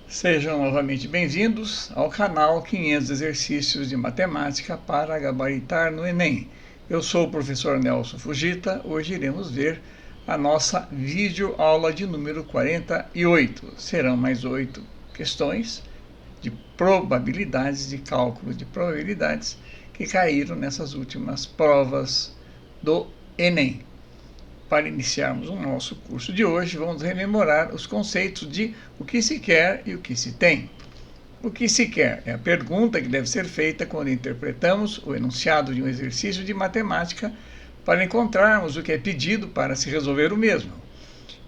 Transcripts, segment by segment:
Sejam novamente bem-vindos ao canal 500 Exercícios de Matemática para Gabaritar no Enem. Eu sou o professor Nelson Fujita. Hoje iremos ver a nossa videoaula de número 48. Serão mais 8 questões de probabilidades, de cálculo de probabilidades, que caíram nessas últimas provas do Enem. Para iniciarmos o nosso curso de hoje, vamos rememorar os conceitos de o que se quer e o que se tem. O que se quer é a pergunta que deve ser feita quando interpretamos o enunciado de um exercício de matemática para encontrarmos o que é pedido para se resolver o mesmo.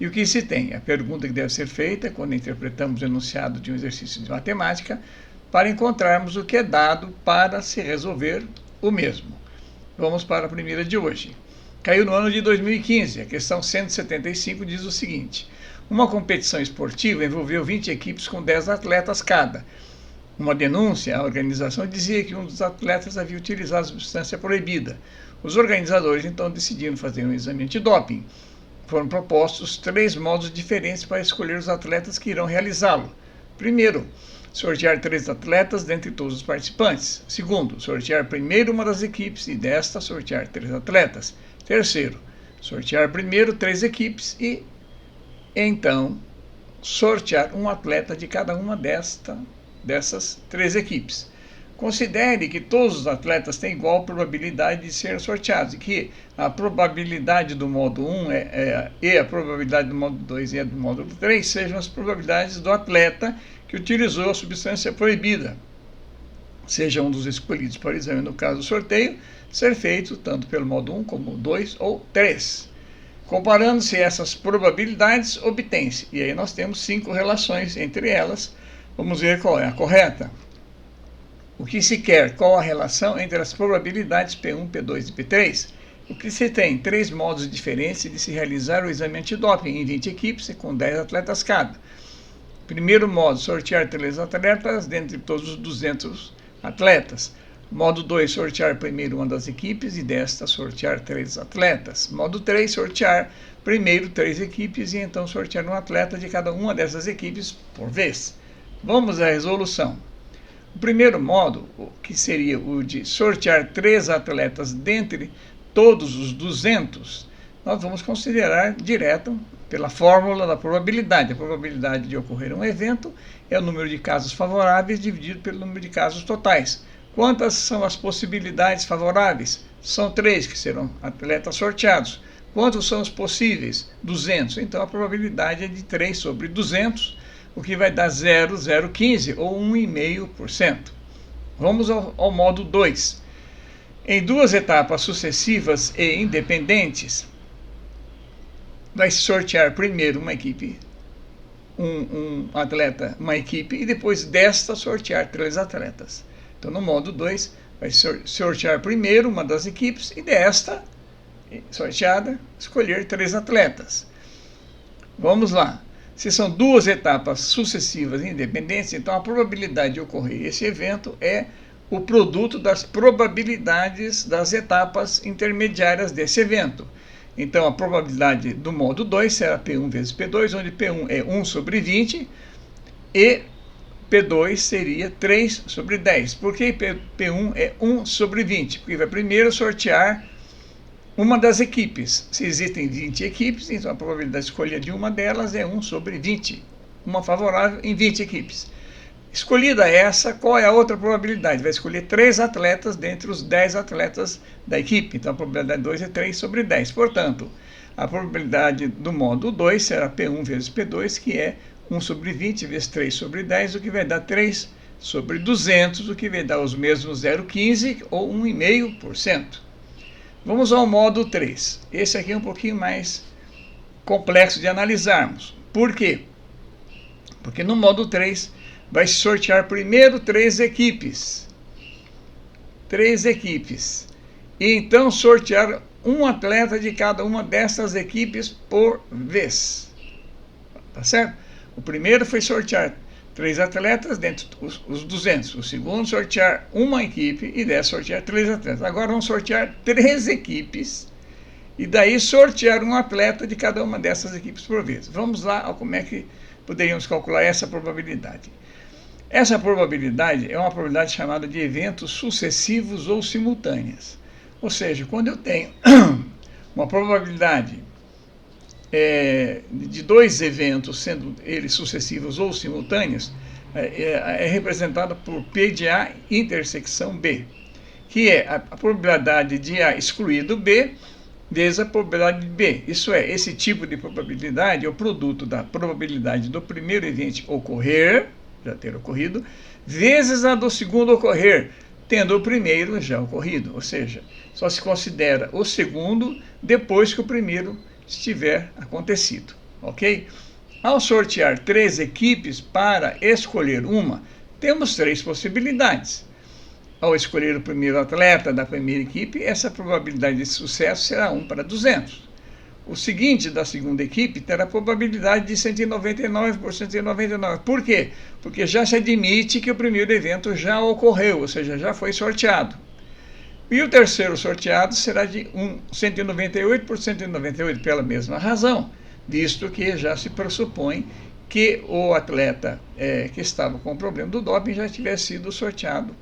E o que se tem é a pergunta que deve ser feita quando interpretamos o enunciado de um exercício de matemática para encontrarmos o que é dado para se resolver o mesmo. Vamos para a primeira de hoje. Caiu no ano de 2015. A questão 175 diz o seguinte: uma competição esportiva envolveu 20 equipes com 10 atletas cada. Uma denúncia à organização dizia que um dos atletas havia utilizado substância proibida. Os organizadores então decidiram fazer um exame antidoping. Foram propostos 3 modos diferentes para escolher os atletas que irão realizá-lo. Primeiro, sortear 3 atletas dentre todos os participantes. Segundo, sortear primeiro uma das equipes e desta sortear 3 atletas. Terceiro, sortear primeiro 3 equipes e, então, sortear um atleta de cada uma dessas 3 equipes. Considere que todos os atletas têm igual probabilidade de serem sorteados e que a probabilidade do módulo 1 e a probabilidade do módulo 2 e a do módulo 3 sejam as probabilidades do atleta que utilizou a substância proibida, seja um dos escolhidos para o exame, no caso do sorteio, ser feito tanto pelo módulo 1 como 2 ou 3. Comparando-se essas probabilidades, obtém-se. E aí nós temos 5 relações entre elas. Vamos ver qual é a correta. O que se quer? Qual a relação entre as probabilidades P1, P2 e P3? O que se tem? 3 modos diferentes de se realizar o exame antidoping em 20 equipes e com 10 atletas cada. Primeiro modo, sortear 3 atletas dentre todos os 200 atletas. Modo 2, sortear primeiro uma das equipes e desta sortear 3 atletas. Modo 3, sortear primeiro 3 equipes e então sortear um atleta de cada uma dessas equipes por vez. Vamos à resolução. O primeiro modo, que seria o de sortear 3 atletas dentre todos os 200, nós vamos considerar direto pela fórmula da probabilidade. A probabilidade de ocorrer um evento é o número de casos favoráveis dividido pelo número de casos totais. Quantas são as possibilidades favoráveis? São 3 que serão atletas sorteados. Quantos são os possíveis? 200. Então a probabilidade é de 3 sobre 200, o que vai dar 0,015 ou 1,5%. Vamos ao modo 2. Em 2 etapas sucessivas e independentes, vai sortear primeiro uma equipe, um atleta, uma equipe, e depois desta sortear 3 atletas. Então, no modo 2, vai sortear primeiro uma das equipes e desta sorteada, escolher 3 atletas. Vamos lá. Se são 2 etapas sucessivas e independentes, então a probabilidade de ocorrer esse evento é o produto das probabilidades das etapas intermediárias desse evento. Então, a probabilidade do modo 2 será P1 vezes P2, onde P1 é 1 sobre 20 e P2 seria 3 sobre 10. Por que P1 é 1 sobre 20? Porque vai primeiro sortear uma das equipes. Se existem 20 equipes, então a probabilidade de escolha de uma delas é 1 sobre 20. Uma favorável em 20 equipes. Escolhida essa, qual é a outra probabilidade? Vai escolher 3 atletas dentre os 10 atletas da equipe. Então a probabilidade 2 é 3 sobre 10. Portanto, a probabilidade do módulo 2 será P1 vezes P2, que é 1 sobre 20 vezes 3 sobre 10, o que vai dar 3 sobre 200, o que vai dar os mesmos 0,15 ou 1,5%. Vamos ao módulo 3. Esse aqui é um pouquinho mais complexo de analisarmos. Por quê? Porque no módulo 3 vai sortear primeiro 3 equipes. 3 equipes. E então sortear um atleta de cada uma dessas equipes por vez. Tá certo? O primeiro foi sortear 3 atletas dentro dos 200. O segundo, sortear uma equipe e dessa sortear 3 atletas. Agora vamos sortear 3 equipes e daí sortear um atleta de cada uma dessas equipes por vez. Vamos lá como é que poderíamos calcular essa probabilidade. Essa probabilidade é uma probabilidade chamada de eventos sucessivos ou simultâneas. Ou seja, quando eu tenho uma probabilidade de dois eventos, sendo eles sucessivos ou simultâneos, é representada por P de A intersecção B, que é a probabilidade de A excluído B vezes a probabilidade de B. Isso é, esse tipo de probabilidade é o produto da probabilidade do primeiro evento ocorrer, já ter ocorrido, vezes a do segundo ocorrer, tendo o primeiro já ocorrido. Ou seja, só se considera o segundo depois que o primeiro estiver acontecido, ok? Ao sortear 3 equipes para escolher uma, temos 3 possibilidades. Ao escolher o primeiro atleta da primeira equipe, essa probabilidade de sucesso será 1 para 200. O seguinte da segunda equipe terá probabilidade de 199 por 199. Por quê? Porque já se admite que o primeiro evento já ocorreu, ou seja, já foi sorteado. E o terceiro sorteado será de 198 por 198, pela mesma razão, visto que já se pressupõe que o atleta que estava com o problema do doping já tivesse sido sorteado,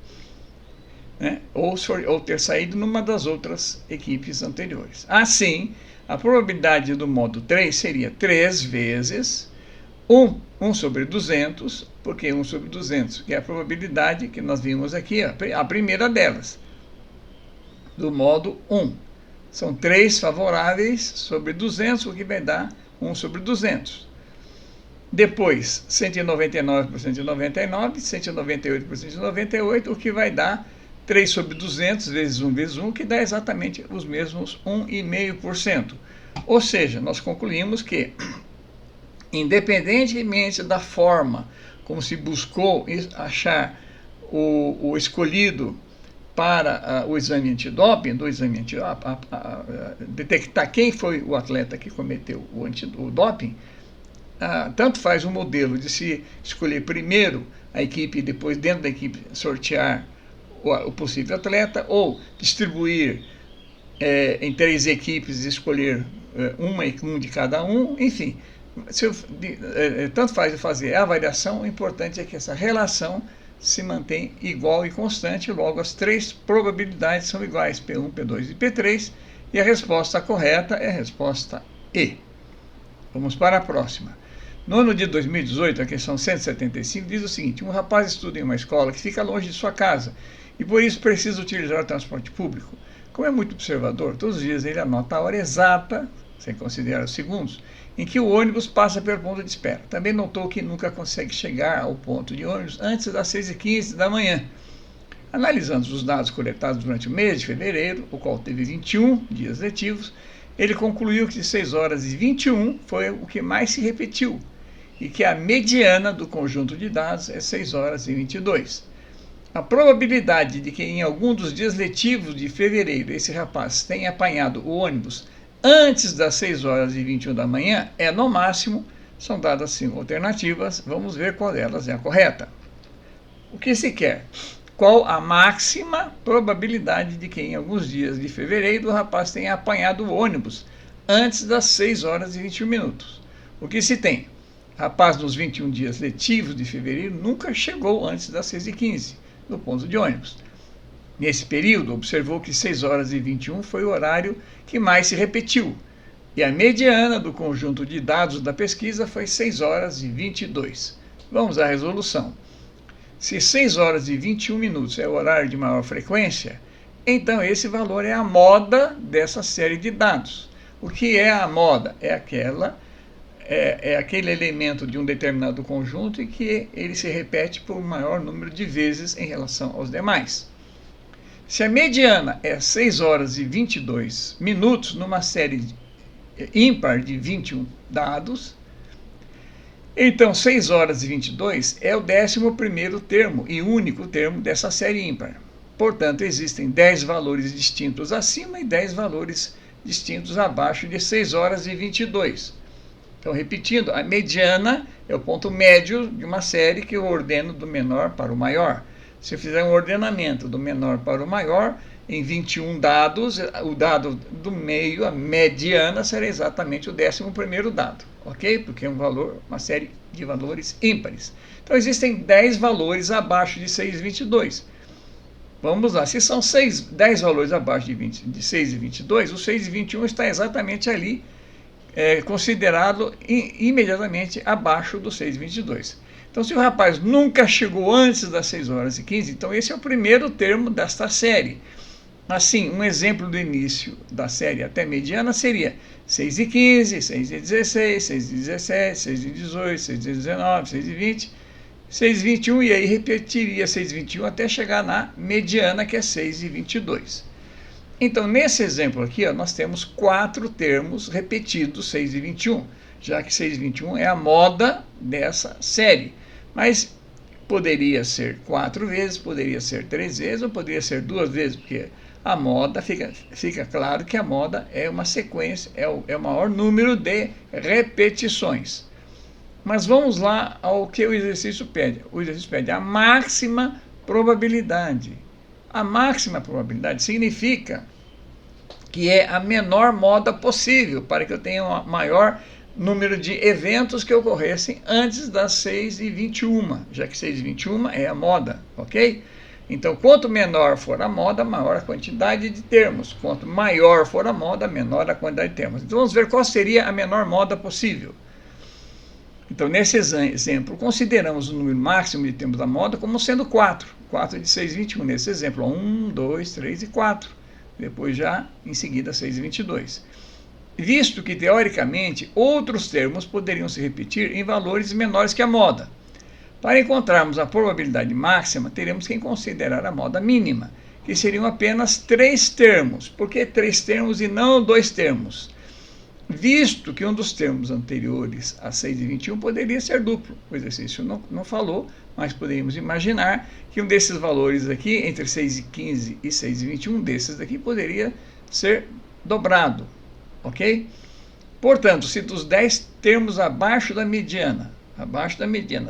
né? ou ter saído numa das outras equipes anteriores. Assim, a probabilidade do modo 3 seria 3 vezes 1 sobre 200, porque 1 sobre 200, que é a probabilidade que nós vimos aqui, a primeira delas, do modo 1. São 3 favoráveis sobre 200, o que vai dar 1 sobre 200. Depois, 199 por 199, 198 por 198, o que vai dar 3 sobre 200 vezes 1 vezes 1, que dá exatamente os mesmos 1,5%. Ou seja, nós concluímos que, independentemente da forma como se buscou achar o escolhido para o exame antidoping, detectar quem foi o atleta que cometeu o doping, tanto faz o modelo de se escolher primeiro a equipe e depois dentro da equipe sortear o possível atleta, ou distribuir em 3 equipes e escolher um de cada um, enfim, tanto faz fazer a avaliação, o importante é que essa relação se mantém igual e constante, logo as 3 probabilidades são iguais, P1, P2 e P3, e a resposta correta é a resposta E. Vamos para a próxima. No ano de 2018, a questão 175 diz o seguinte: um rapaz estuda em uma escola que fica longe de sua casa e por isso precisa utilizar o transporte público. Como é muito observador, todos os dias ele anota a hora exata, sem considerar os segundos, em que o ônibus passa pelo ponto de espera. Também notou que nunca consegue chegar ao ponto de ônibus antes das 6h15 da manhã. Analisando os dados coletados durante o mês de fevereiro, o qual teve 21 dias letivos, ele concluiu que 6 horas e 21 foi o que mais se repetiu, e que a mediana do conjunto de dados é 6 horas e 22. A probabilidade de que em algum dos dias letivos de fevereiro esse rapaz tenha apanhado o ônibus antes das 6 horas e 21 da manhã é, no máximo, são dadas 5 alternativas, vamos ver qual delas é a correta. O que se quer? Qual a máxima probabilidade de que em alguns dias de fevereiro o rapaz tenha apanhado o ônibus antes das 6 horas e 21 minutos? O que se tem? Rapaz, nos 21 dias letivos de fevereiro, nunca chegou antes das 6h15 no ponto de ônibus. Nesse período, observou que 6 horas e 21 foi o horário que mais se repetiu, e a mediana do conjunto de dados da pesquisa foi 6 horas e 22. Vamos à resolução. Se 6 horas e 21 minutos é o horário de maior frequência, então esse valor é a moda dessa série de dados. O que é a moda? É aquele elemento de um determinado conjunto em que ele se repete por um maior número de vezes em relação aos demais. Se a mediana é 6 horas e 22 minutos numa série ímpar de 21 dados, então 6 horas e 22 é o 11º termo e único termo dessa série ímpar. Portanto, existem 10 valores distintos acima e 10 valores distintos abaixo de 6 horas e 22. Então, repetindo, a mediana é o ponto médio de uma série que eu ordeno do menor para o maior. Se eu fizer um ordenamento do menor para o maior, em 21 dados, o dado do meio, a mediana, será exatamente o 11º dado. ok? Porque é uma série de valores ímpares. Então existem 10 valores abaixo de 6,22. Vamos lá, se são 10 valores abaixo de 6,22, o 6,21 está exatamente ali, considerado imediatamente abaixo do 6,22. Então, se o rapaz nunca chegou antes das 6 horas e 15, então esse é o primeiro termo desta série. Assim, um exemplo do início da série até mediana seria 6,15, 6,16, 6,17, 6,18, 6,19, 6,20, 6,21, e aí repetiria 6,21 até chegar na mediana, que é 6,22. Então, nesse exemplo aqui, ó, nós temos 4 termos repetidos, 6,21, já que 6,21 é a moda dessa série. Mas poderia ser 4 vezes, poderia ser 3 vezes, ou poderia ser 2 vezes, porque a moda, fica claro que a moda é uma sequência, é o maior número de repetições. Mas vamos lá ao que o exercício pede. O exercício pede a máxima probabilidade. A máxima probabilidade significa que é a menor moda possível, para que eu tenha um maior número de eventos que ocorressem antes das 6h21, já que 6h21 é a moda, ok? Então, quanto menor for a moda, maior a quantidade de termos. Quanto maior for a moda, menor a quantidade de termos. Então, vamos ver qual seria a menor moda possível. Então, nesse exemplo, consideramos o número máximo de termos da moda como sendo 4. 4 de 6,21. Nesse exemplo, 1, 2, 3 e 4. Depois já, em seguida, 6,22. Visto que, teoricamente, outros termos poderiam se repetir em valores menores que a moda. Para encontrarmos a probabilidade máxima, teremos que considerar a moda mínima, que seriam apenas 3 termos. Por que 3 termos e não 2 termos? Visto que um dos termos anteriores a 6,21 poderia ser duplo. O exercício não falou, mas poderíamos imaginar que um desses valores aqui, entre 6,15 e 6,21, desses daqui poderia ser dobrado, ok? Portanto, se dos 10 termos abaixo da mediana,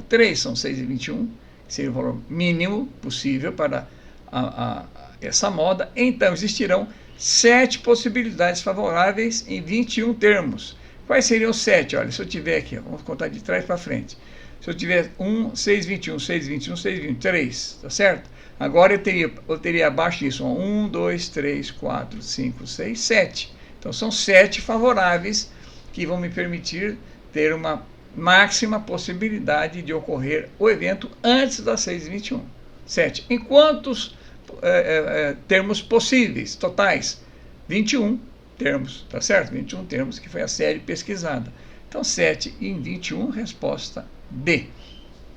3 são 6,21, que seria o valor mínimo possível para essa moda, então existirão 7 possibilidades favoráveis em 21 termos. Quais seriam os 7? Olha, se eu tiver aqui, ó, vamos contar de trás para frente. Se eu tiver 1, 6,21, 6,21, 6,21, 3, tá certo? Agora eu teria abaixo disso 1, 2, 3, 4, 5, 6, 7. Então são 7 favoráveis que vão me permitir ter uma máxima possibilidade de ocorrer o evento antes das 6h21. 7. Em quantos termos possíveis, totais? 21 termos, tá certo? 21 termos, que foi a série pesquisada. Então, 7 em 21, resposta D.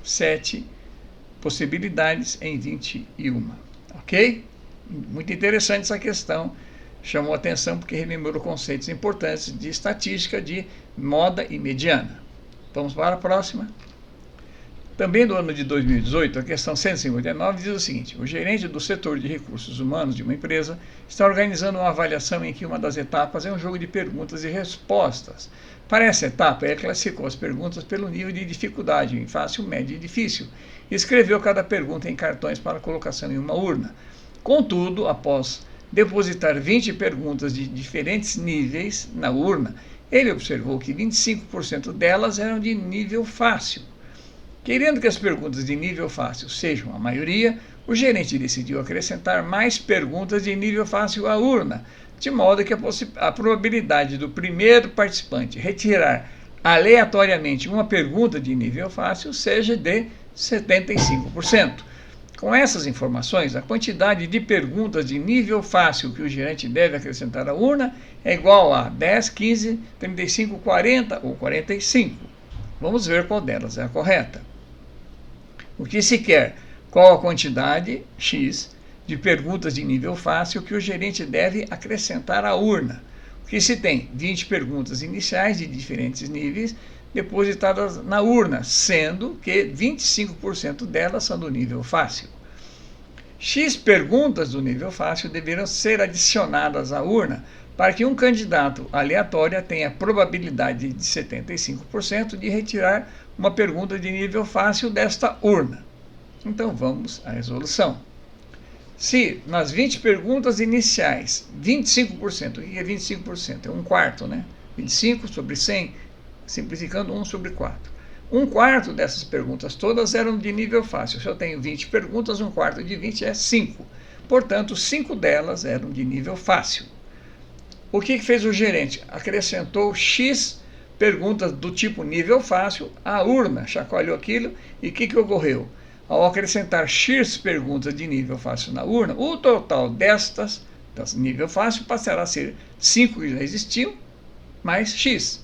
7 possibilidades em 21, ok? Muito interessante essa questão. Chamou atenção porque relembrou conceitos importantes de estatística, de moda e mediana. Vamos para a próxima. Também no ano de 2018, a questão 159 diz o seguinte: o gerente do setor de recursos humanos de uma empresa está organizando uma avaliação em que uma das etapas é um jogo de perguntas e respostas. Para essa etapa, ele classificou as perguntas pelo nível de dificuldade, em fácil, médio e difícil, e escreveu cada pergunta em cartões para colocação em uma urna. Contudo, após depositar 20 perguntas de diferentes níveis na urna, ele observou que 25% delas eram de nível fácil. Querendo que as perguntas de nível fácil sejam a maioria, o gerente decidiu acrescentar mais perguntas de nível fácil à urna, de modo que a probabilidade do primeiro participante retirar aleatoriamente uma pergunta de nível fácil seja de 75%. Com essas informações, a quantidade de perguntas de nível fácil que o gerente deve acrescentar à urna é igual a 10, 15, 35, 40 ou 45. Vamos ver qual delas é a correta. O que se quer? Qual a quantidade, X, de perguntas de nível fácil que o gerente deve acrescentar à urna? O que se tem? 20 perguntas iniciais de diferentes níveis depositadas na urna, sendo que 25% delas são do nível fácil. X perguntas do nível fácil deverão ser adicionadas à urna para que um candidato aleatório tenha probabilidade de 75% de retirar uma pergunta de nível fácil desta urna. Então vamos à resolução. Se nas 20 perguntas iniciais, 25%, o que é 25%? É um quarto, né? 25 sobre 100 simplificando 1 sobre 4. 1/4 dessas perguntas todas eram de nível fácil. Se eu tenho 20 perguntas, 1/4 de 20 é 5. Portanto, 5 delas eram de nível fácil. O que fez o gerente? Acrescentou X perguntas do tipo nível fácil à urna, chacoalhou aquilo e o que ocorreu? Ao acrescentar X perguntas de nível fácil na urna, o total destas, das nível fácil, passará a ser 5 que já existiam, mais X.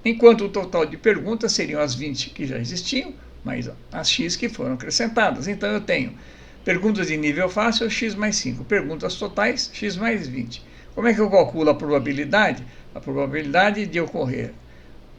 Enquanto o total de perguntas seriam as 20 que já existiam, mais as X que foram acrescentadas. Então eu tenho perguntas de nível fácil, X mais 5. Perguntas totais, X mais 20. Como é que eu calculo a probabilidade? A probabilidade de ocorrer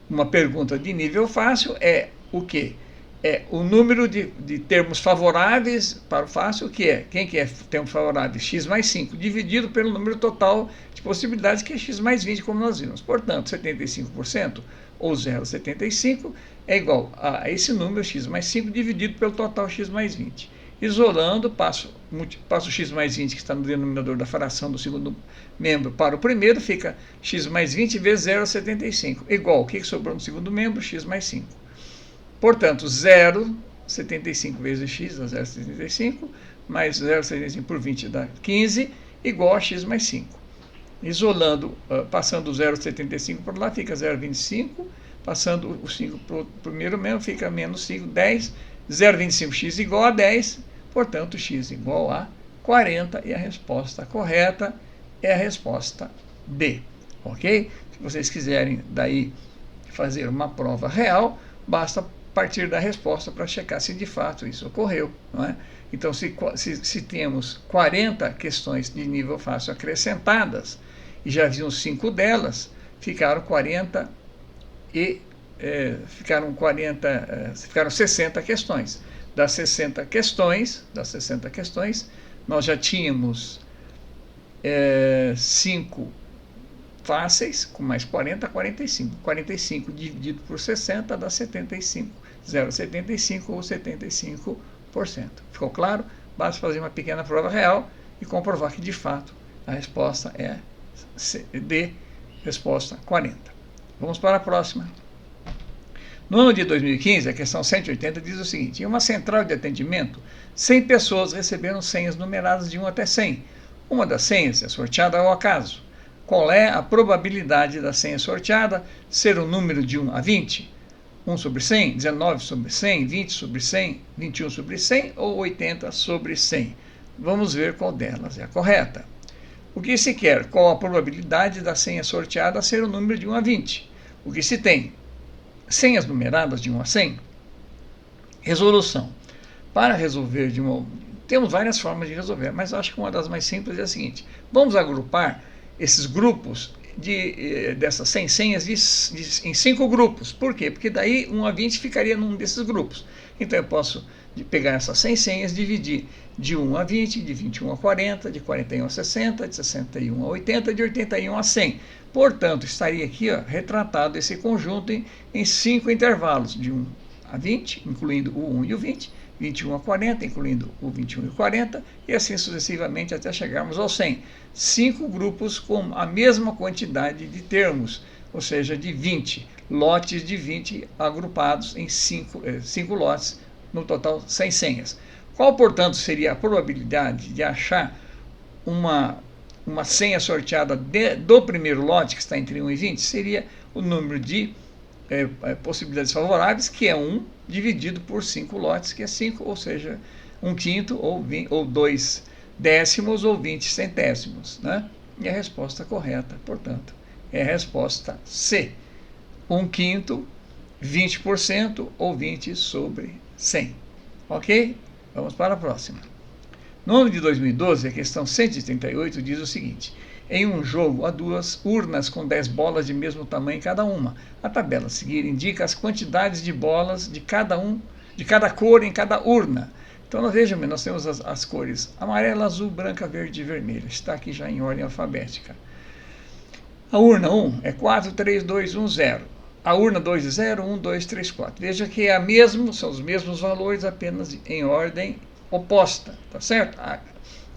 uma pergunta de nível fácil é o quê? É o número de termos favoráveis para o fácil, que é, quem que é termo favorável? X mais 5, dividido pelo número total de possibilidades, que é X mais 20, como nós vimos. Portanto, 75%, ou 0,75, é igual a esse número, X mais 5, dividido pelo total X mais 20. Isolando, passo o X mais 20, que está no denominador da fração do segundo membro, para o primeiro, fica X mais 20 vezes 0,75, igual, o que sobrou no segundo membro? X mais 5. Portanto, 0,75 vezes x dá 0,75, mais 0,75 por 20 dá 15, igual a x mais 5. Isolando, passando o 0,75 por lá, fica 0,25, passando o 5 para o primeiro membro, fica menos 5, 10, 0,25x igual a 10, portanto, x igual a 40, e a resposta correta é a resposta B, ok? Se vocês quiserem daí fazer uma prova real, basta partir da resposta para checar se de fato isso ocorreu, não é? Então, se temos 40 questões de nível fácil acrescentadas, e já haviam 5 delas, ficaram 60 questões. Das 60 questões, nós já tínhamos 5 fáceis, com mais 40, 45. 45 dividido por 60 dá 75. 0,75 ou 75%. Ficou claro? Basta fazer uma pequena prova real e comprovar que, de fato, a resposta é D, resposta 40. Vamos para a próxima. No ano de 2015, a questão 180 diz o seguinte: em uma central de atendimento, 100 pessoas receberam senhas numeradas de 1 até 100. Uma das senhas é sorteada ao acaso. Qual é a probabilidade da senha sorteada ser um número de 1 a 20? 1 sobre 100, 19 sobre 100, 20 sobre 100, 21 sobre 100 ou 80 sobre 100? Vamos ver qual delas é a correta. O que se quer? Qual a probabilidade da senha sorteada ser um número de 1 a 20? O que se tem? Senhas numeradas de 1 a 100? Resolução. Para resolver temos várias formas de resolver, mas acho que uma das mais simples é a seguinte: vamos agrupar esses grupos dessas 100 senhas em 5 grupos. Por quê? Porque daí 1 a 20 ficaria num desses grupos. Então eu posso pegar essas 100 senhas, dividir de 1 a 20, de 21 a 40, de 41 a 60, de 61 a 80, de 81 a 100. Portanto, estaria aqui retratado esse conjunto em 5 intervalos, de 1 a 20, incluindo o 1 e o 20, 21 a 40, incluindo o 21 e o 40, e assim sucessivamente até chegarmos ao 100. 5 grupos com a mesma quantidade de termos, ou seja, de 20, lotes de 20 agrupados em 5 lotes, no total 100 senhas. Qual, portanto, seria a probabilidade de achar uma senha sorteada do primeiro lote, que está entre 1 e 20? Seria o número de possibilidades favoráveis, que é 1 dividido por 5 lotes, que é 5, ou seja, 1/5 ou 2 décimos ou 20 centésimos, né? E a resposta correta, portanto, é a resposta C. 1/5, 20% ou 20 sobre 100. Ok? Vamos para a próxima. No ano de 2012, a questão 138 diz o seguinte: em um jogo, há 2 urnas com 10 bolas de mesmo tamanho cada uma. A tabela a seguir indica as quantidades de bolas de cada cor em cada urna. Então, vejam, nós temos as cores amarela, azul, branca, verde e vermelha. Está aqui já em ordem alfabética. A urna 1 é 4, 3, 2, 1, 0. A urna 2 é 0, 1, 2, 3, 4. Veja que são os mesmos valores, apenas em ordem oposta, tá certo?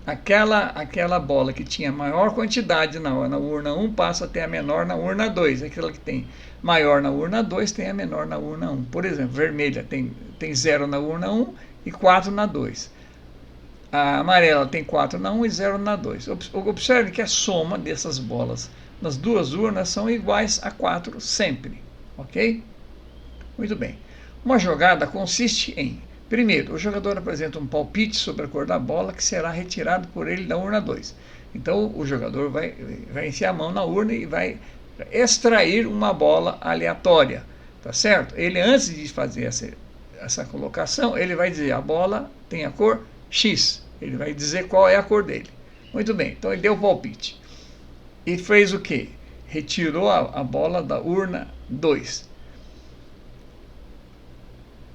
aquela bola que tinha maior quantidade na urna 1 passa a ter a menor na urna 2. Aquela que tem maior na urna 2 tem a menor na urna 1. Por exemplo, vermelha tem 0 na urna 1 e 4 na 2. A amarela tem 4 na 1 e 0 na 2. Observe que a soma dessas bolas nas duas urnas são iguais a 4 sempre. Ok? Muito bem. Uma jogada consiste em: primeiro, o jogador apresenta um palpite sobre a cor da bola que será retirado por ele da urna 2. Então, o jogador vai enfiar a mão na urna e vai extrair uma bola aleatória. Tá certo? Ele, antes de fazer essa colocação, ele vai dizer: a bola tem a cor X. Ele vai dizer qual é a cor dele. Muito bem. Então, ele deu o palpite. E fez o quê? Retirou a bola da urna 2.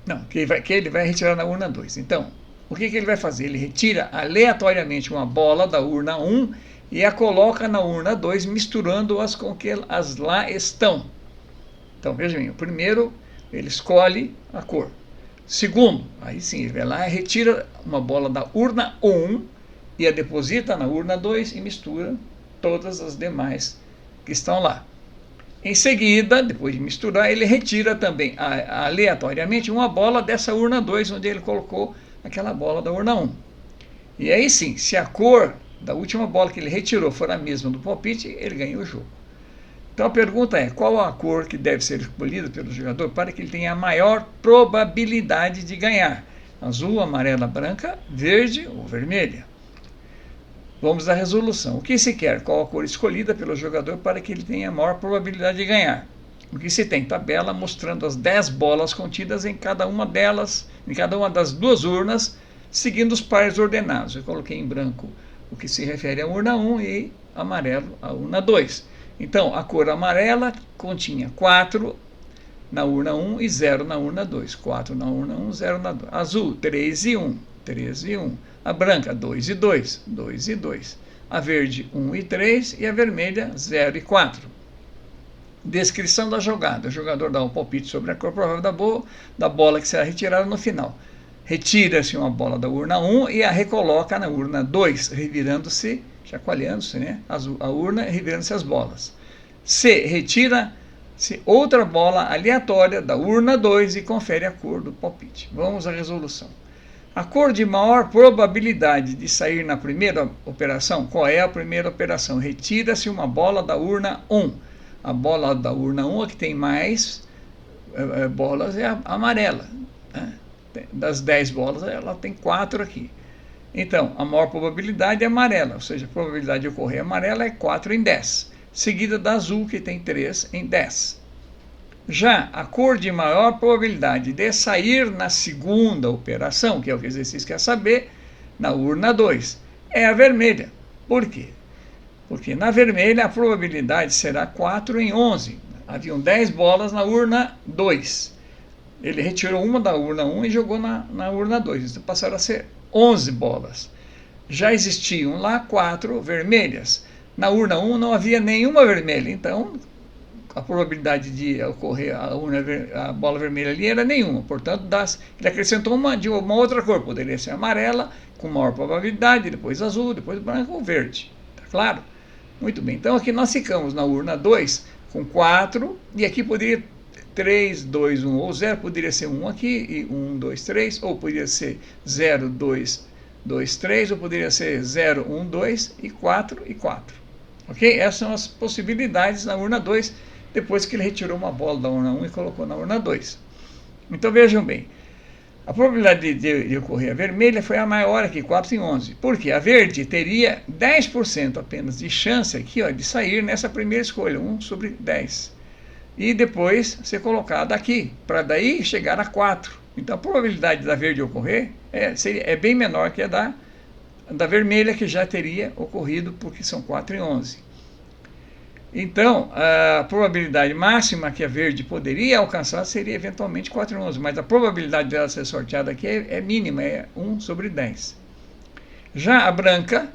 Não, que ele vai retirar na urna 2. Então, o que ele vai fazer? Ele retira aleatoriamente uma bola da urna 1 e a coloca na urna 2, misturando-as com que as lá estão. Então, veja bem, o primeiro, ele escolhe a cor. Segundo, aí sim, ele vai lá e retira uma bola da urna 1 e a deposita na urna 2 e mistura todas as demais que estão lá. Em seguida, depois de misturar, ele retira também aleatoriamente uma bola dessa urna 2, onde ele colocou aquela bola da urna 1. E aí sim, se a cor da última bola que ele retirou for a mesma do palpite, ele ganha o jogo. Então a pergunta é: qual a cor que deve ser escolhida pelo jogador para que ele tenha a maior probabilidade de ganhar? Azul, amarela, branca, verde ou vermelha? Vamos à resolução. O que se quer? Qual a cor escolhida pelo jogador para que ele tenha a maior probabilidade de ganhar? O que se tem? Tabela mostrando as 10 bolas contidas em cada uma delas, em cada uma das duas urnas, seguindo os pares ordenados. Eu coloquei em branco o que se refere à urna 1 e amarelo à urna 2. Então, a cor amarela continha 4 na urna 1 e 0 na urna 2. 4 na urna 1, 0 na 2. Azul, 3 e 1. 3 e 1. A branca, 2 e 2. 2 e 2. A verde, 1 e 3. E a vermelha, 0 e 4. Descrição da jogada. O jogador dá um palpite sobre a cor provável da bola que será retirada no final. Retira-se uma bola da urna 1 e a recoloca na urna 2, revirando-se, chacoalhando-se, né? A urna, revirando-se as bolas. C. Retira-se outra bola aleatória da urna 2 e confere a cor do palpite. Vamos à resolução. A cor de maior probabilidade de sair na primeira operação, qual é a primeira operação? Retira-se uma bola da urna 1. A bola da urna 1, a que tem mais bolas, é a amarela. Né? Das 10 bolas, ela tem 4 aqui. Então, a maior probabilidade é amarela, ou seja, a probabilidade de ocorrer amarela é 4 em 10, seguida da azul, que tem 3 em 10. Já a cor de maior probabilidade de sair na segunda operação, que é o que o exercício quer saber, na urna 2, é a vermelha. Por quê? Porque na vermelha a probabilidade será 4 em 11. Haviam 10 bolas na urna 2. Ele retirou uma da urna 1 e jogou na urna 2. Então passaram a ser 11 bolas. Já existiam lá 4 vermelhas. Na urna 1 não havia nenhuma vermelha, então a probabilidade de ocorrer a bola vermelha ali era nenhuma. Portanto, ele acrescentou uma de uma outra cor. Poderia ser amarela, com maior probabilidade, depois azul, depois branco ou verde. Tá claro? Muito bem. Então aqui nós ficamos na urna 2 com 4, e aqui poderia 3, 2, 1 ou 0, poderia ser 1 aqui, e 1, 2, 3, ou poderia ser 0, 2, 2, 3, ou poderia ser 0, 1, 2 e 4 e 4. Ok? Essas são as possibilidades na urna 2, depois que ele retirou uma bola da urna 1 e colocou na urna 2. Então vejam bem, a probabilidade de ocorrer a vermelha foi a maior aqui, 4 em 11. Por quê? A verde teria 10% apenas de chance aqui, ó, de sair nessa primeira escolha, 1 sobre 10. E depois ser colocada aqui, para daí chegar a 4. Então a probabilidade da verde ocorrer é bem menor que a da vermelha, que já teria ocorrido, porque são 4 em 11. Então, a probabilidade máxima que a verde poderia alcançar seria eventualmente 4 em 11, mas a probabilidade dela ser sorteada aqui é mínima, é 1 sobre 10. Já a branca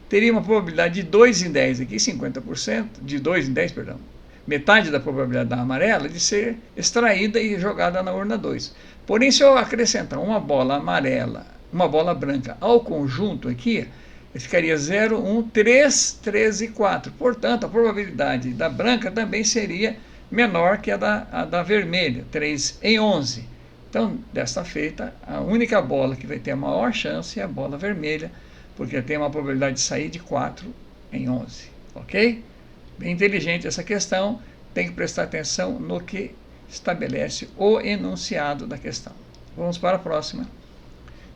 teria uma probabilidade de 2 em 10 aqui, 50%, de 2 em 10, perdão. Metade da probabilidade da amarela de ser extraída e jogada na urna 2. Porém, se eu acrescentar uma bola amarela uma bola branca ao conjunto aqui, ficaria 0, 1, 3, 3 e 4. Portanto, a probabilidade da branca também seria menor que a da vermelha, 3 em 11. Então, desta feita, a única bola que vai ter a maior chance é a bola vermelha, porque tem uma probabilidade de sair de 4 em 11. Ok? Bem inteligente essa questão, tem que prestar atenção no que estabelece o enunciado da questão. Vamos para a próxima.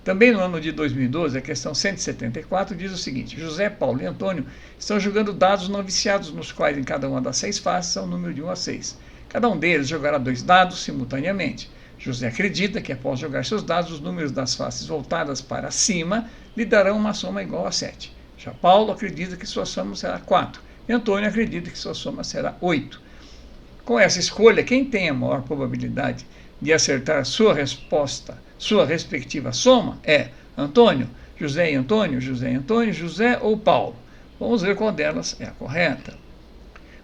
Também no ano de 2012, a questão 174 diz o seguinte: José, Paulo e Antônio estão jogando dados não viciados, nos quais em cada uma das 6 faces há um número de 1 a 6. Cada um deles jogará 2 dados simultaneamente. José acredita que após jogar seus dados, os números das faces voltadas para cima lhe darão uma soma igual a 7. Já Paulo acredita que sua soma será 4. E Antônio acredita que sua soma será 8. Com essa escolha, quem tem a maior probabilidade de acertar sua resposta, sua respectiva soma, é Antônio, José e Antônio, José e Antônio, José ou Paulo. Vamos ver qual delas é a correta.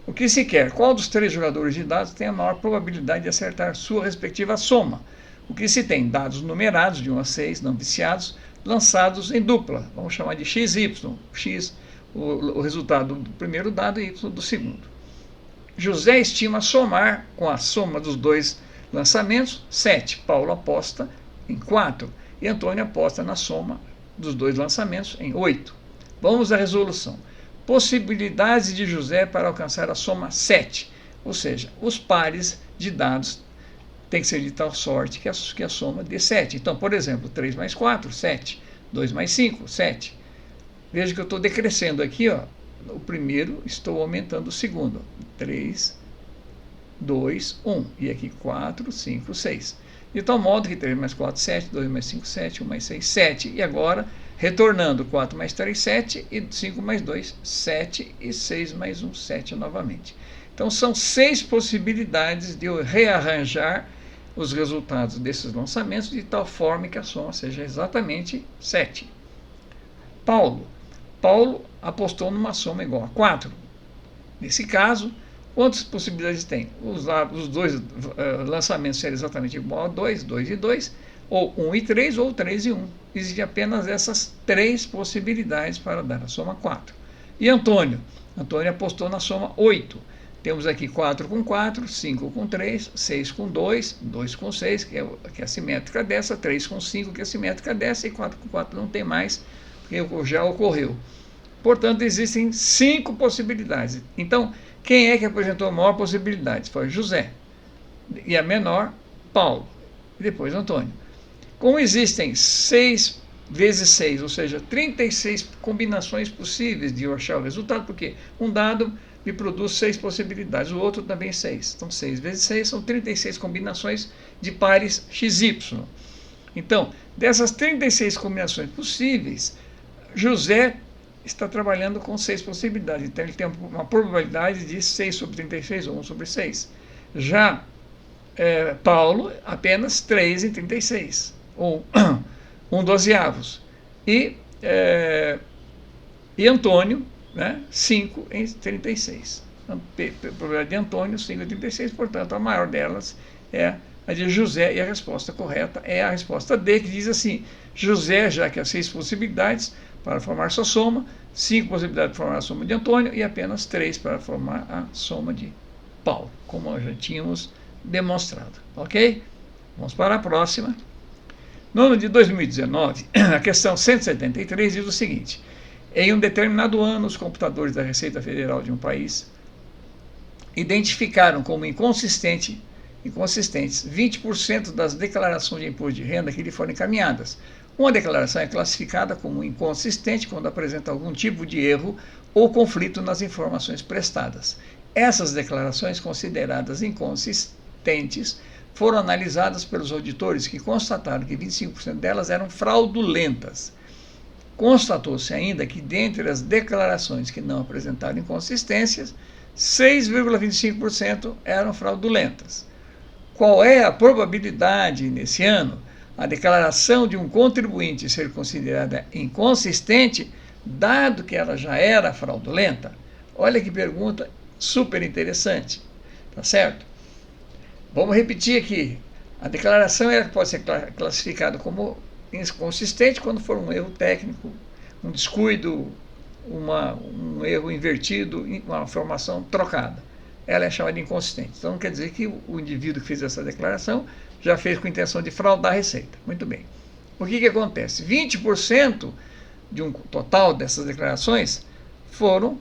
O que se quer? Qual dos 3 jogadores de dados tem a maior probabilidade de acertar sua respectiva soma? O que se tem? Dados numerados de 1 a 6, não viciados, lançados em dupla. Vamos chamar de XY. X, o resultado do primeiro dado, e Y do segundo. José estima somar com a soma dos 2 lançamentos 7. Paulo aposta em 4 e Antônio aposta na soma dos 2 lançamentos em 8. Vamos à resolução. Possibilidades de José para alcançar a soma 7, ou seja, os pares de dados têm que ser de tal sorte que a soma dê 7. Então, por exemplo, 3 mais 4, 7. 2 mais 5, 7. Veja que eu estou decrescendo aqui, ó, o primeiro, estou aumentando o segundo. 3, 2, 1. E aqui 4, 5, 6. De tal modo que 3 mais 4, 7, 2 mais 5, 7, 1 mais 6, 7. E agora, retornando, 4 mais 3, 7, e 5 mais 2, 7, e 6 mais 1, 7 novamente. Então, são 6 possibilidades de eu rearranjar os resultados desses lançamentos de tal forma que a soma seja exatamente 7. Paulo apostou numa soma igual a 4. Nesse caso, quantas possibilidades tem? Os 2 lançamentos serem exatamente igual a 2, 2 e 2, ou 1 e 3, ou 3 e 1. Existem apenas essas 3 possibilidades para dar a soma 4. E Antônio apostou na soma 8. Temos aqui 4 com 4, 5 com 3, 6 com 2, 2 com 6, que é a simétrica dessa, 3 com 5, que é a simétrica dessa, e 4 com 4 não tem mais, porque já ocorreu. Portanto, existem 5 possibilidades. Então, quem é que apresentou a maior possibilidade? Foi José. E a menor, Paulo. E depois Antônio. Como existem 6 vezes 6, ou seja, 36 combinações possíveis de eu achar o resultado, porque um dado me produz 6 possibilidades, o outro também 6. Então, 6 vezes 6 são 36 combinações de pares XY. Então, dessas 36 combinações possíveis, José está trabalhando com 6 possibilidades. Então, ele tem uma probabilidade de 6 sobre 36, ou 1 sobre 6. Já Paulo, apenas 3 em 36, ou 1/12. E Antônio, né, 5 em 36. Então, a probabilidade de Antônio, 5 em 36, portanto, a maior delas é a de José, e a resposta correta é a resposta D, que diz assim: José, já que há 6 possibilidades para formar sua soma, 5 possibilidades para formar a soma de Antônio e apenas 3 para formar a soma de Paulo, como nós já tínhamos demonstrado. Ok? Vamos para a próxima. No ano de 2019, a questão 173 diz o seguinte: em um determinado ano, os computadores da Receita Federal de um país identificaram como inconsistentes 20% das declarações de imposto de renda que lhe foram encaminhadas. Uma declaração é classificada como inconsistente quando apresenta algum tipo de erro ou conflito nas informações prestadas. Essas declarações, consideradas inconsistentes, foram analisadas pelos auditores, que constataram que 25% delas eram fraudulentas. Constatou-se ainda que, dentre as declarações que não apresentaram inconsistências, 6,25% eram fraudulentas. Qual é a probabilidade, nesse ano, a declaração de um contribuinte ser considerada inconsistente, dado que ela já era fraudulenta? Olha que pergunta super interessante, tá certo? Vamos repetir aqui. A declaração pode ser classificada como inconsistente quando for um erro técnico, um descuido, um erro invertido, uma informação trocada. Ela é chamada de inconsistente. Então não quer dizer que o indivíduo que fez essa declaração já fez com intenção de fraudar a Receita. Muito bem. O que acontece? 20% de um total dessas declarações foram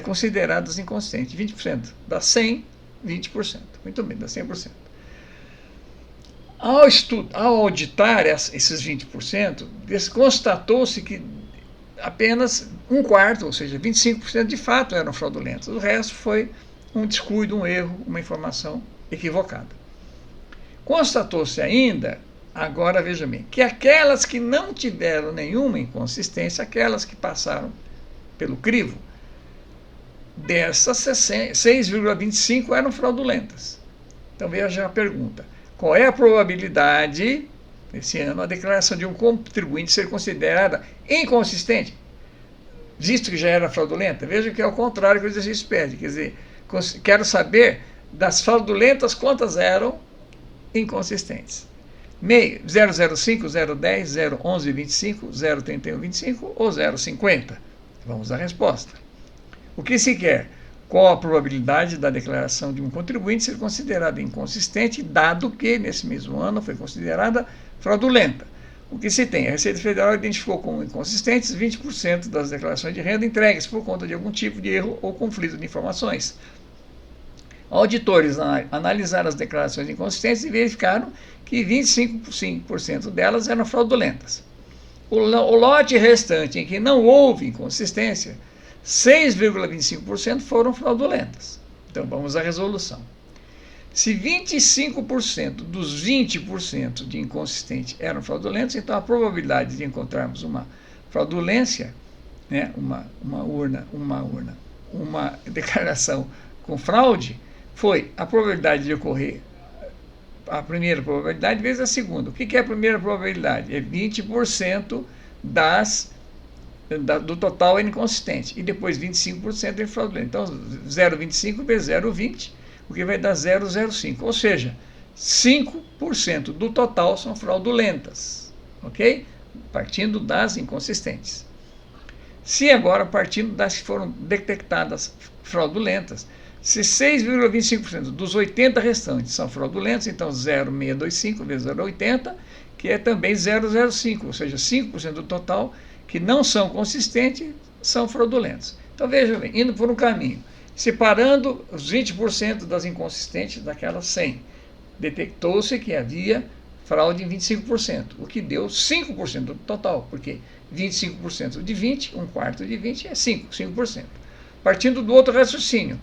consideradas inconsistentes. 20%. Dá 100, 20%. Muito bem, dá 100%. Ao auditar esses 20%, constatou-se que apenas um quarto, ou seja, 25% de fato eram fraudulentos. O resto foi um descuido, um erro, uma informação equivocada. Constatou-se ainda, agora veja bem, que aquelas que não tiveram nenhuma inconsistência, aquelas que passaram pelo crivo, dessas 6,25 eram fraudulentas. Então veja a pergunta: qual é a probabilidade, esse ano, a declaração de um contribuinte ser considerada inconsistente, visto que já era fraudulenta? Veja que é o contrário que o exercício pede, quer dizer, quero saber das fraudulentas quantas eram inconsistentes. 005, 010, 011, 25, 031, 25 ou 050? Vamos à resposta. O que se quer? Qual a probabilidade da declaração de um contribuinte ser considerada inconsistente, dado que, nesse mesmo ano, foi considerada fraudulenta? O que se tem? A Receita Federal identificou como inconsistentes 20% das declarações de renda entregues por conta de algum tipo de erro ou conflito de informações. Auditores analisaram as declarações inconsistentes e verificaram que 25% delas eram fraudulentas. O lote restante em que não houve inconsistência, 6,25% foram fraudulentas. Então vamos à resolução. Se 25% dos 20% de inconsistente eram fraudulentos, então a probabilidade de encontrarmos uma fraudulência, né, uma declaração com fraude, foi a probabilidade de ocorrer a primeira probabilidade vezes a segunda. O que é a primeira probabilidade? É 20% do total é inconsistente. E depois 25% é fraudulento. Então, 0,25 vezes 0,20, o que vai dar 0,05. Ou seja, 5% do total são fraudulentas. Ok? Partindo das inconsistentes. Se agora, partindo das que foram detectadas fraudulentas, se 6,25% dos 80 restantes são fraudulentos, então 0,625 vezes 0,80, que é também 0,05, ou seja, 5% do total que não são consistentes são fraudulentos. Então veja bem, indo por um caminho, separando os 20% das inconsistentes daquelas 100, detectou-se que havia fraude em 25%, o que deu 5% do total, porque 25% de 20, um quarto de 20 é 5%. Partindo do outro raciocínio,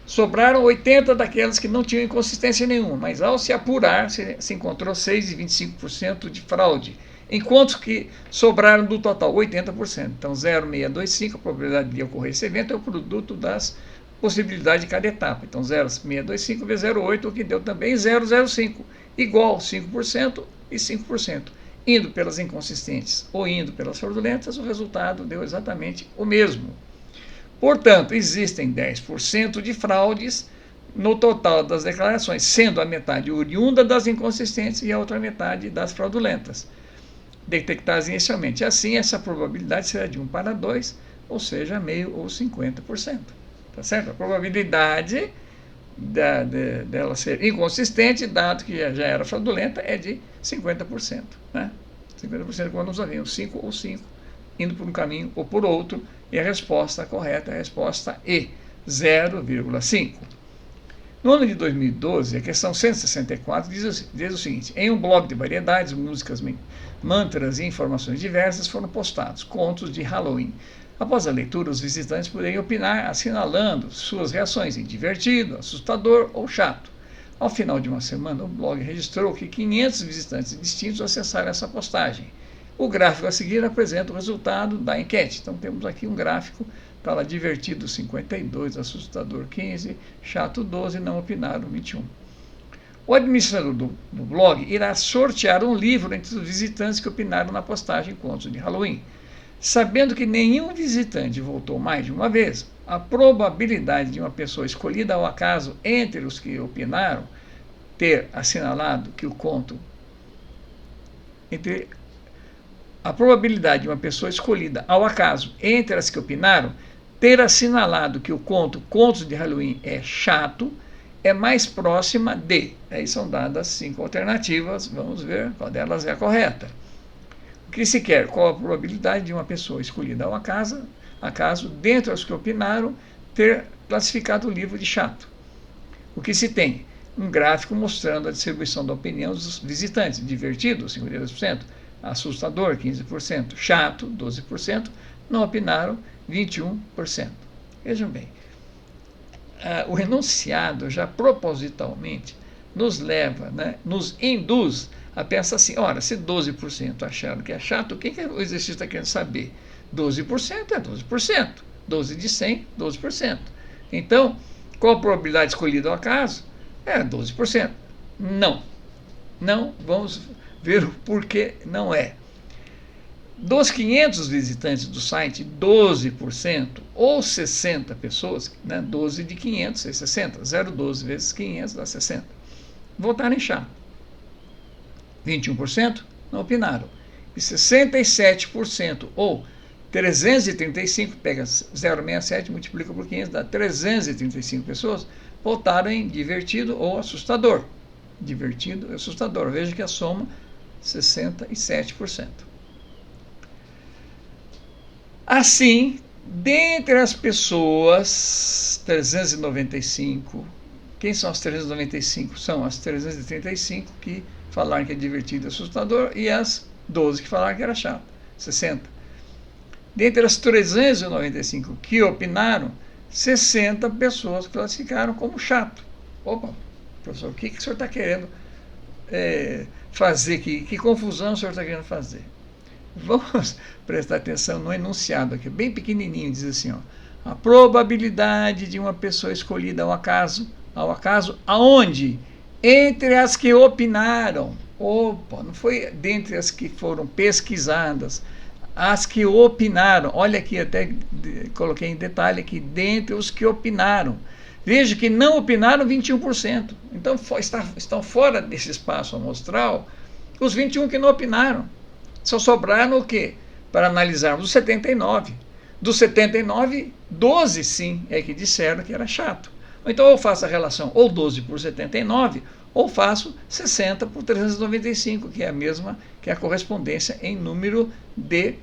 sobraram 80 daquelas que não tinham inconsistência nenhuma, mas ao se apurar, se encontrou 6,25% de fraude, enquanto que sobraram do total 80%. Então, 0,625, a probabilidade de ocorrer esse evento é o produto das possibilidades de cada etapa. Então, 0,625 vezes 0,8, o que deu também 0,05, igual 5% e 5%. Indo pelas inconsistentes ou indo pelas fraudulentas, o resultado deu exatamente o mesmo. Portanto, existem 10% de fraudes no total das declarações, sendo a metade oriunda das inconsistentes e a outra metade das fraudulentas, detectadas inicialmente. Assim, essa probabilidade será de 1 para 2, ou seja, meio ou 50%. Tá certo? A probabilidade dela ser inconsistente, dado que já era fraudulenta, é de 50%. Né? 50% quando nós havíamos 5 ou 5, indo por um caminho ou por outro, e a resposta correta é a resposta E, 0,5. No ano de 2012, a questão 164 diz o seguinte: em um blog de variedades, músicas, mantras e informações diversas foram postados contos de Halloween. Após a leitura, os visitantes poderiam opinar, assinalando suas reações em divertido, assustador ou chato. Ao final de uma semana, o blog registrou que 500 visitantes distintos acessaram essa postagem. O gráfico a seguir apresenta o resultado da enquete. Então temos aqui um gráfico, está lá divertido 52, assustador 15, chato 12, não opinaram 21. O administrador do blog irá sortear um livro entre os visitantes que opinaram na postagem Contos de Halloween. Sabendo que nenhum visitante voltou mais de uma vez, a probabilidade de uma pessoa escolhida ao acaso entre os que opinaram ter assinalado que o conto entre a probabilidade de uma pessoa escolhida ao acaso entre as que opinaram ter assinalado que o conto Contos de Halloween é chato é mais próxima de. Aí são dadas 5 alternativas, vamos ver qual delas é a correta. O que se quer? Qual a probabilidade de uma pessoa escolhida ao acaso dentre os que opinaram, ter classificado o livro de chato? O que se tem? Um gráfico mostrando a distribuição da opinião dos visitantes. Divertido, 52%. Assustador, 15%. Chato, 12%. Não opinaram, 21%. Vejam bem, o enunciado já propositalmente nos leva, nos induz a pensar assim, ora, se 12% acharam que é chato, o que o exercício está querendo saber? 12% é 12%. 12 de 100, 12%. Então, qual a probabilidade escolhida ao acaso? É 12%. Não. Não, vamos ver o porquê não é. Dos 500 visitantes do site, 12% ou 60 pessoas, 12 de 500 é 60, 0,12 vezes 500 dá 60, votaram em chato. 21% não opinaram. E 67% ou 335, pega 0,67, multiplica por 500, dá 335 pessoas, votaram em divertido ou assustador. Divertido e assustador. Veja que a soma 67%. Assim, dentre as pessoas 395, quem são as 395? São as 335 que falaram que é divertido e assustador e as 12 que falaram que era chato, 60. Dentre as 395 que opinaram, 60 pessoas classificaram como chato. Opa, professor, o que o senhor está querendo fazer? Que confusão o senhor está querendo fazer? Vamos prestar atenção no enunciado aqui, bem pequenininho, diz assim, a probabilidade de uma pessoa escolhida ao acaso, aonde? Entre as que opinaram. Opa, não foi dentre as que foram pesquisadas, as que opinaram. Olha aqui, até coloquei em detalhe aqui, dentre os que opinaram. Veja que não opinaram 21%. Então estão fora desse espaço amostral os 21 que não opinaram. Só sobraram o quê? Para analisarmos os 79. Dos 79, 12 sim é que disseram que era chato. Então eu faço a relação ou 12 por 79, ou faço 60 por 395, que é a mesma que a correspondência em número de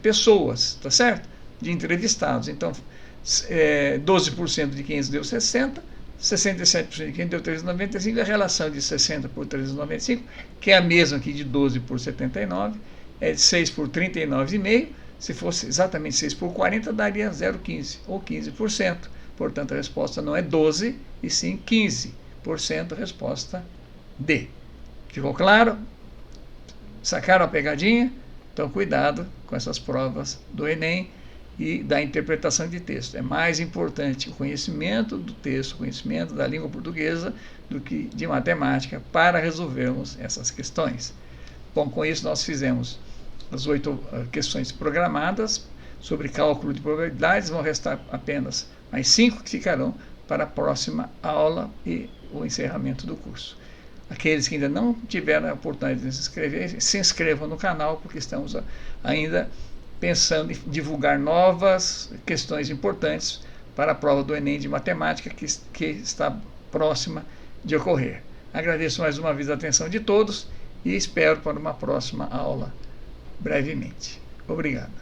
pessoas, tá certo? De entrevistados. Então, 12% de 500 deu 60, 67% de 500 deu 395, a relação de 60 por 395, que é a mesma aqui de 12 por 79, é de 6 por 39,5, se fosse exatamente 6 por 40, daria 0,15 ou 15%. Portanto, a resposta não é 12, e sim 15%, resposta D. Ficou claro? Sacaram a pegadinha? Então, cuidado com essas provas do Enem e da interpretação de texto. É mais importante o conhecimento do texto, o conhecimento da língua portuguesa, do que de matemática, para resolvermos essas questões. Bom, com isso nós fizemos as 8 questões programadas sobre cálculo de probabilidades. Vão restar apenas mais 5 que ficarão para a próxima aula e o encerramento do curso. Aqueles que ainda não tiveram a oportunidade de se inscrever, se inscrevam no canal, porque estamos ainda pensando em divulgar novas questões importantes para a prova do Enem de Matemática, que está próxima de ocorrer. Agradeço mais uma vez a atenção de todos e espero para uma próxima aula brevemente. Obrigado.